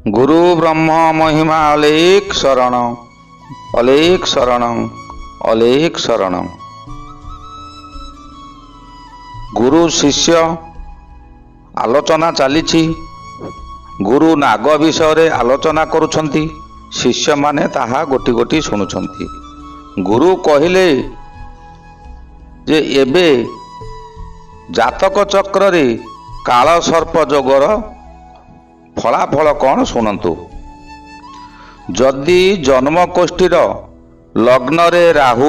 गुरु ब्रह्म महिमा अलेख शरण, अलेख शरण, अलेख शरण। गुरु शिष्य आलोचना चली। गुरु नाग विषय आलोचना करुछंती, शिष्य माने ताहा गोटी गोटी शुणुछंती। गुरु कहिले जे एबे जातक चक्र रे काल सर्प जोगर फलाफल कौन शुणु। जदि जन्मकोष्ठीर लग्न रे राहु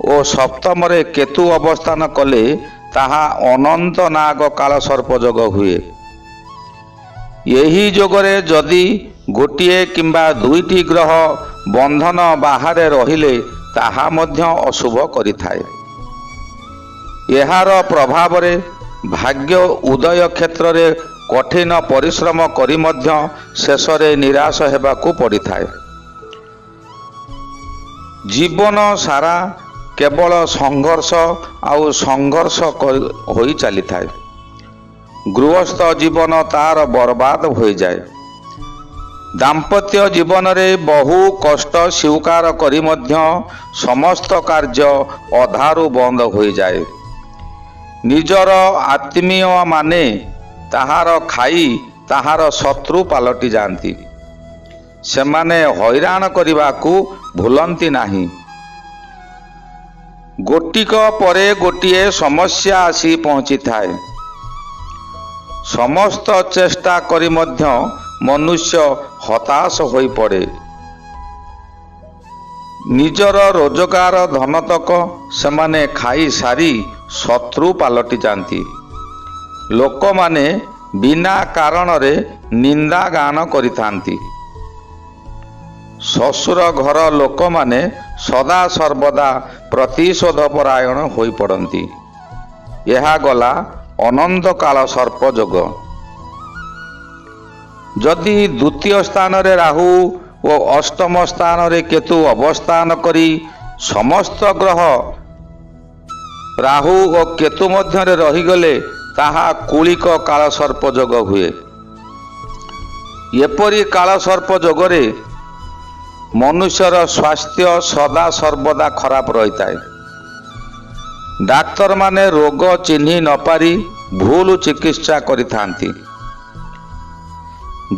और सप्तम रे केतु अवस्थान कले ताहा अनंत नाग काल सर्प जोग हुए। यही जोगरे जदि गोटिए किंबा दुईटी ग्रह बंधन बाहर रहिले ताहा मध्य अशुभ करिथाए। एहार प्रभाव रे भाग्य उदय क्षेत्र रे कठिन परिश्रम करी मध्य शेष रे निराश हेबाकू पड़िथाए। जीवन सारा केवल संघर्ष आउ संघर्ष होई चली थाए। गृहस्थ जीवन तार बर्बाद हो जाए। दाम्पत्य जीवन रे बहु कष्ट स्वीकार करी मध्य समस्त कार्य अधारु बंद हो जाए। निजर आत्मीय माने ताहार खाई ताहार शत्रु पालटी जाती। सेमाने हैरान करने भूलती नहीं। गोटिक परे गोटिए समस्या आसी पहुंची थाए। समस्त चेष्टा करी मध्य मनुष्य हताश होई पड़े। निजर रोजगार धनतक सेमाने खाई सारी शत्रु पालटी जाती। लोक माने बिना कारण रे निंदा गान करिथांती। ससुर घर लोक माने सदा सर्वदा प्रतिशोध परायण होई पड़ती। यह गला अनंत काल सर्प जोग। जदि द्वितीय स्थान रे राहु और अष्टम स्थान रे केतु अवस्थान करी समस्त ग्रह राहु और केतु मध्य रे रहीगले ताहा कूलिक काल सर्प जोग हुए। एपरी काल सर्प जोगरे मनुष्यर स्वास्थ्य सदा सर्वदा खराब रही है। डाक्तर माने रोग चिन्ह न पारी भूल चिकित्सा करिथांती।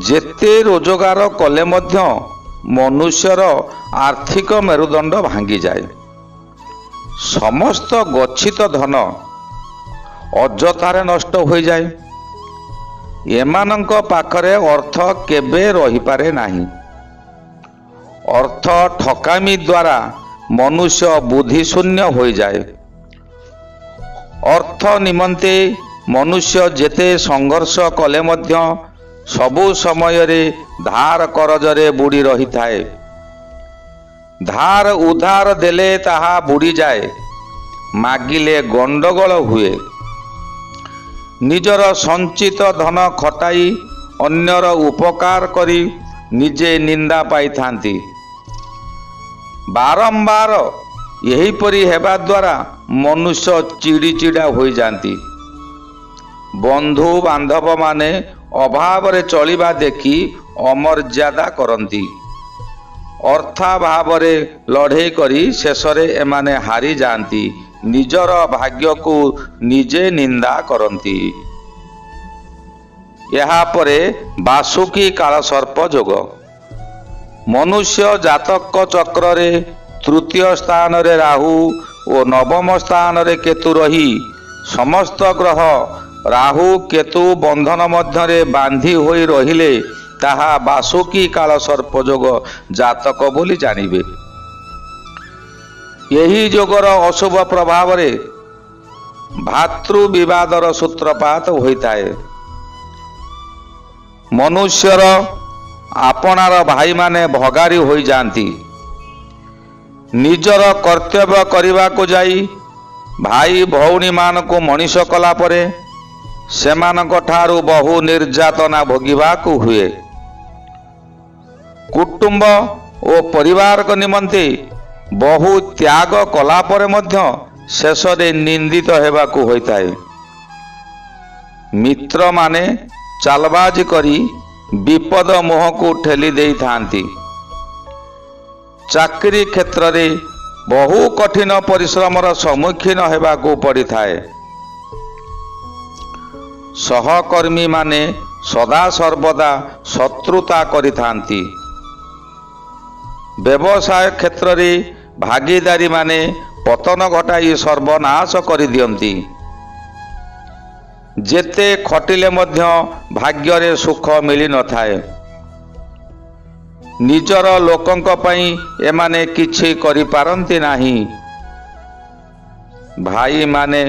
जेते रोजगार कले मध्य मनुष्यर आर्थिक मेरुदंड भांगी जाए। समस्त गच्छित धन अजथारे नष्ट हो जाए। एमानंक पाखरे अर्थ केबे रही पारे नाही। अर्थ ठकामी द्वारा मनुष्य बुद्धिशून्य हो जाए। अर्थ निमंते मनुष्य जेते संघर्ष कले मध्य सबु समय रे धार करजरे बुड़ी रही थाए। धार उधार देले ताहा बुड़ी जाए। मागिले गंडगोल हुए। निजर संचित धन खटाई अन्यर उपकार करी निजे निंदा पाई थांती। बारंबार यही परी हेबा द्वारा मनुष्य चिड़ी चिड़ा हो जाती। बंधु बांधव माने अभाव रे चलिबा देखी अमर्यादा करती। अर्थाभाव रे लड़े करी शेष रे एमाने हारी जाती। निजर भाग्य को निजे निंदा करती। यहाँ परे बासुकी काल सर्प जोग। मनुष्य जातक चक्र रे तृतीय स्थान रे राहु और नवम स्थान रे केतु रही समस्त ग्रह राहु केतु बंधन मध्य रे बांधी होई रहिले ताहा बासुकी काल सर्प जोग जातक बोली जानिबे। यही जोगर अशुभ प्रभाव रे भातृ विवादर सूत्रपात होता है। मनुष्यर आपणार भाई माने भगारी हो जाती। निजर कर्तव्य करने को जाई भाई भौणी मान को मनीष कला परे सेमानक ठारू बहु निर्यातना भोगिबाकू हुए। कुटुंब और परिवार को निमंते बहु त्याग कला परे मध्य शेष रे निंदित हेबाकू होइताए। मित्र माने चालबाजी करी विपद मुह को ठेली दे थांती। चाकरी क्षेत्र रे बहु कठिन परिश्रमर सम्मुखीन हेबाकू पड़ी थाए। सहकर्मी माने सदा सर्वदा शत्रुता करि थांती। व्यवसाय क्षेत्र रे भागीदारी माने पतन घटाई सर्वनाश करि दियंती। जेते खटिले मध्य भाग्ୟରେ सुख मिली न थाए। निजर लोकंक पई एमाने किछि करि पारंती नाही। भाई माने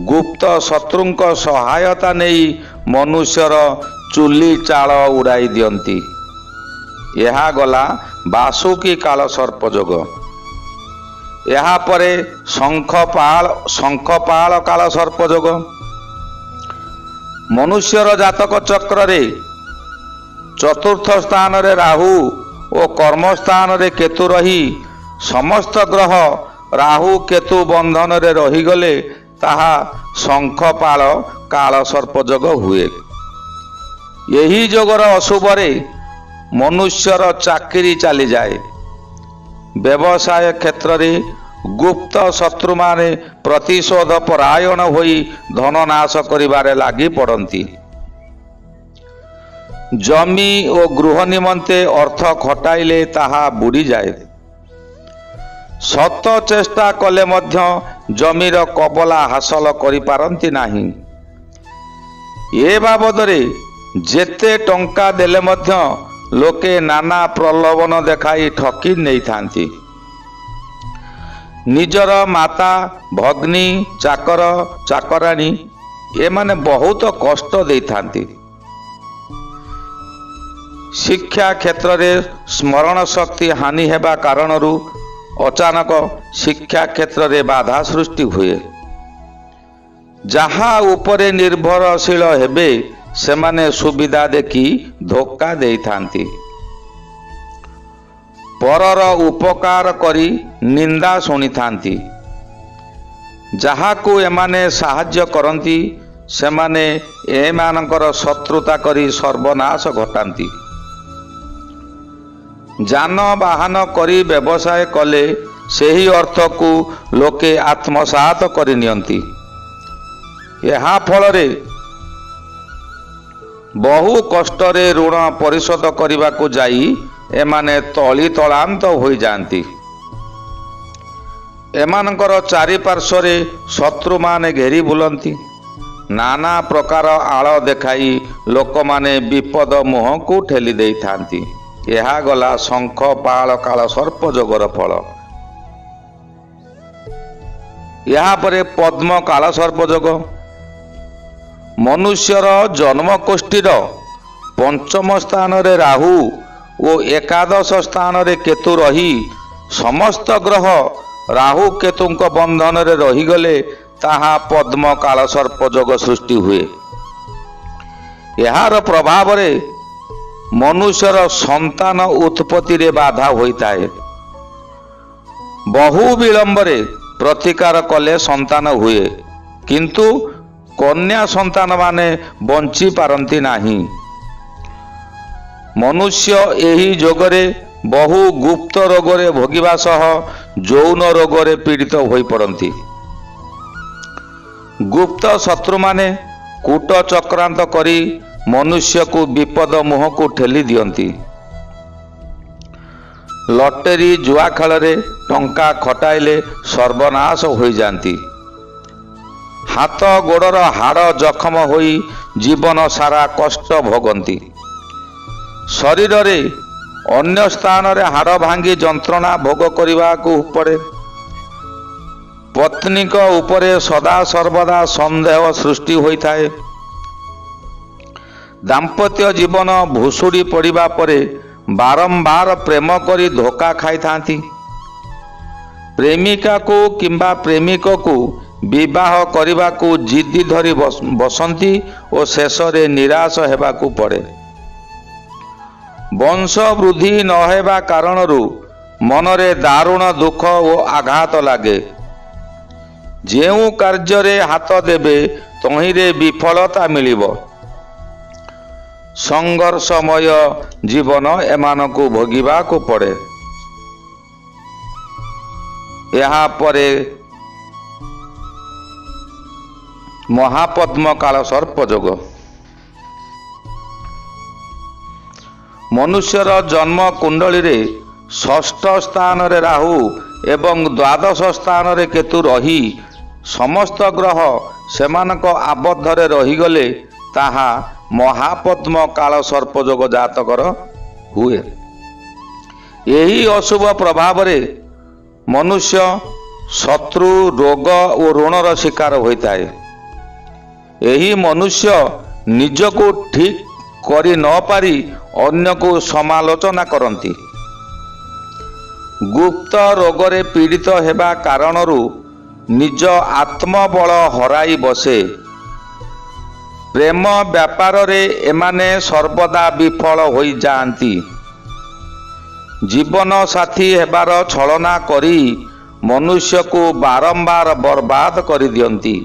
गुप्त शत्रुंक सहायता नेई मनुष्यर चुली चाल उड़ाई दियंती। यहा गला बासुकी काल सर्प जोग। यहा परे शंखपाल काल सर्प जोग। मनुष्यर जातक चक्र रे चतुर्थ स्थान रे राहु और कर्म स्थान रे केतु रही समस्त ग्रह राहु केतु बंधन रे रही गले ताहा शंखपाल काल सर्प जोग हुए। यही जोगर अशुभ रे मनुष्यर चाकरी चली जाए। व्यवसाय क्षेत्र रे गुप्त शत्रु माने प्रतिशोध परायण होई धननाश करिबारे लागी पड़ती। जमी और गृह निमंते अर्थ खटाइले ताहा बुड़ी जाए। सत चेष्टा कले मध्य जमीर कबला हासिल करि पारंती नाही। ए बाबदरे जेते टंका देले मध्य लोके नाना प्रलोभन देखाई ठकी नहीं थांती। निजर माता भग्नी चाकर चाकराणी एमाने बहुत कष्ट दे थांती। शिक्षा क्षेत्र रे स्मरण शक्ति हानि हेबा कारणरू अचानक शिक्षा क्षेत्र रे बाधा सृष्टि हुए। जहा उपरे निर्भरशील हेबे सेमाने सुविधा देखी धोखा दे थांती। परर उपकार करी निंदा शुणी थांती। जहाकू एमाने साहाय्य करती सेमाने एमानकर शत्रुता करी सर्वनाश घटाती। जान बाहन करी व्यवसाय कले सेही अर्थ को लोके आत्मसात करि नियंती। एहा फलरे बहु कष्टरे ऋण परिशोध करने को जाई एमाने तली तलांत हो जाती। एमानकर चारिपार्श्वरे शत्रु माने घेरी बुलंती। नाना प्रकार आळ देखाई लोक माने विपद मुह को ठेली दे थांती। यहा गला शंख पाल काल सर्प जोगर फल। यहाँ परे पद्म काल सर्प जोग। मनुष्यर जन्मकोष्ठीर पंचम स्थान रे राहु और एकादश स्थान रे केतु रही समस्त ग्रह राहु केतुंक बंधन रे रही गले ताहा पद्म काल सर्प जोग सृष्टि हुए। यार प्रभाव रे मनुष्यर संतान उत्पत्ति रे बाधा होता है। बहु विलंब रे प्रतिकार कले संतान हुए किंतु कन्या संतान माने बंची पारंती नाही। मनुष्य एही जोगरे बहु गुप्त रोगरे भोगिबा सह यौन रोगरे पीड़ित होई पड़ती। गुप्त शत्रु माने कूट चक्रांत करी मनुष्य को विपद मुह को ठेली दियंती। लॉटरी जुआ खेल रे टंका खटाइले सर्वनाश हो जाती। हाथ गोड़र हाड़ जखम होई जीवन सारा कष्ट भोगंती। शरीर रे अन्य स्थान रे हाड़ भांगी जंत्रणा भोग करने को पड़े। पत्नी को उपरे सदा सर्वदा संदेह सृष्टि होता है। दाम्पत्य जीवन भुसुड़ी पड़िबा परे बारंबार प्रेम करी धोखा खाई थांती। प्रेमिका को किंबा प्रेमिक को विवाह करने को जिद्दी धरी बसंती और शेष रे निराश हेबा को पड़े। वंश वृद्धि न हेबा कारणरू मनरे दारुण दुख और आघात लागे। जेउ कार्य रे हाथ देबे तहिरे विफलता मिलिबो। ସଂଘର୍ଷମୟ ଜୀବନ ଏମାନଙ୍କୁ ଭୋଗିବାକୁ ପଡ଼େ। ଏହାପରେ ମହାପଦ୍ମ କାଳ ସର୍ପ ଯୋଗ। ମନୁଷ୍ୟର ଜନ୍ମ କୁଣ୍ଡଳୀରେ ଷଷ୍ଠ ସ୍ଥାନରେ ରାହୁ ଏବଂ ଦ୍ୱାଦଶ ସ୍ଥାନରେ କେତୁ ରହି ସମସ୍ତ ଗ୍ରହ ସେମାନଙ୍କ ଆବଦ୍ଧରେ ରହିଗଲେ ତାହା ମହାପଦ୍ମ କାଳ ସର୍ପ ଯୋଗ ଜାତକର ହୁଏ। ଏହି ଅଶୁଭ ପ୍ରଭାବରେ ମନୁଷ୍ୟ ଶତ୍ରୁ, ରୋଗ ଓ ଋଣର ଶିକାର ହୋଇଥାଏ। ଏହି ମନୁଷ୍ୟ ନିଜକୁ ଠିକ୍ କରି ନ ପାରି ଅନ୍ୟକୁ ସମାଲୋଚନା କରନ୍ତି। ଗୁପ୍ତ ରୋଗରେ ପୀଡ଼ିତ ହେବା କାରଣରୁ ନିଜ ଆତ୍ମବଳ ହରାଇ ବସେ। ପ୍ରେମ ବ୍ୟାପାରରେ ଏମାନେ ସର୍ବଦା ବିଫଳ ହୋଇଯାଆନ୍ତି। ଜୀବନ ସାଥୀ ହେବାର ଛଳନା କରି ମନୁଷ୍ୟକୁ ବାରମ୍ବାର ବର୍ବାଦ କରିଦିଅନ୍ତି।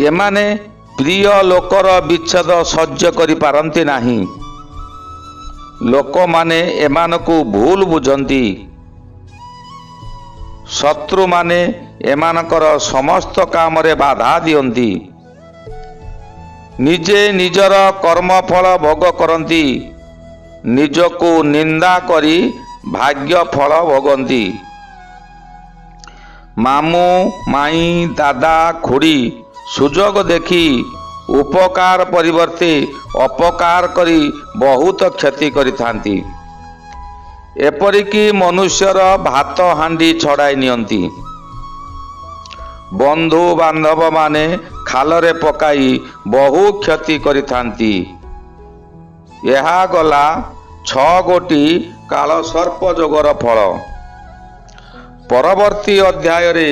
ଏମାନେ ପ୍ରିୟ ଲୋକର ବିଚ୍ଛେଦ ସହ୍ୟ କରିପାରନ୍ତି ନାହିଁ। ଲୋକମାନେ ଏମାନଙ୍କୁ ଭୁଲ ବୁଝନ୍ତି। ଶତ୍ରୁମାନେ ଏମାନଙ୍କର ସମସ୍ତ କାମରେ ବାଧା ଦିଅନ୍ତି। ନିଜେ ନିଜର କର୍ମଫଳ ଭୋଗ କରନ୍ତି। ନିଜକୁ ନିନ୍ଦା କରି ଭାଗ୍ୟ ଫଳ ଭୋଗନ୍ତି। ମାମୁଁ, ମାଇଁ, ଦାଦା, ଖୁଡ଼ି ସୁଯୋଗ ଦେଖି ଉପକାର ପରିବର୍ତ୍ତେ ଅପକାର କରି ବହୁତ କ୍ଷତି କରିଥାନ୍ତି। ଏପରିକି ମନୁଷ୍ୟର ଭାତ ହାଣ୍ଡି ଛଡ଼ାଇ ନିଅନ୍ତି। ବନ୍ଧୁ ବାନ୍ଧବମାନେ ଖାଲରେ ପକାଇ ବହୁ କ୍ଷତି କରିଥାନ୍ତି। ଏହା ଗଲା 6 ଗୋଟି କାଳ ସର୍ପ ଯୋଗର ଫଳ। ପରବର୍ତ୍ତୀ ଅଧ୍ୟାୟରେ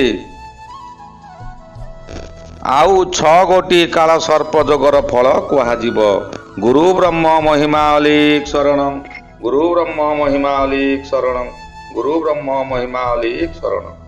ଆଉ 6 ଗୋଟି କାଳ ସର୍ପ ଯୋଗର ଫଳ କୁହାଯିବ। ଗୁରୁ ବ୍ରହ୍ମ ମହିମା ଅଲିକ ଶରଣଂ। ଗୁରୁ ବ୍ରହ୍ମ ମହିମା ଅଲିକ ଶରଣଂ। ଗୁରୁ ବ୍ରହ୍ମ ମହିମା ଅଲିକ ଶରଣଂ।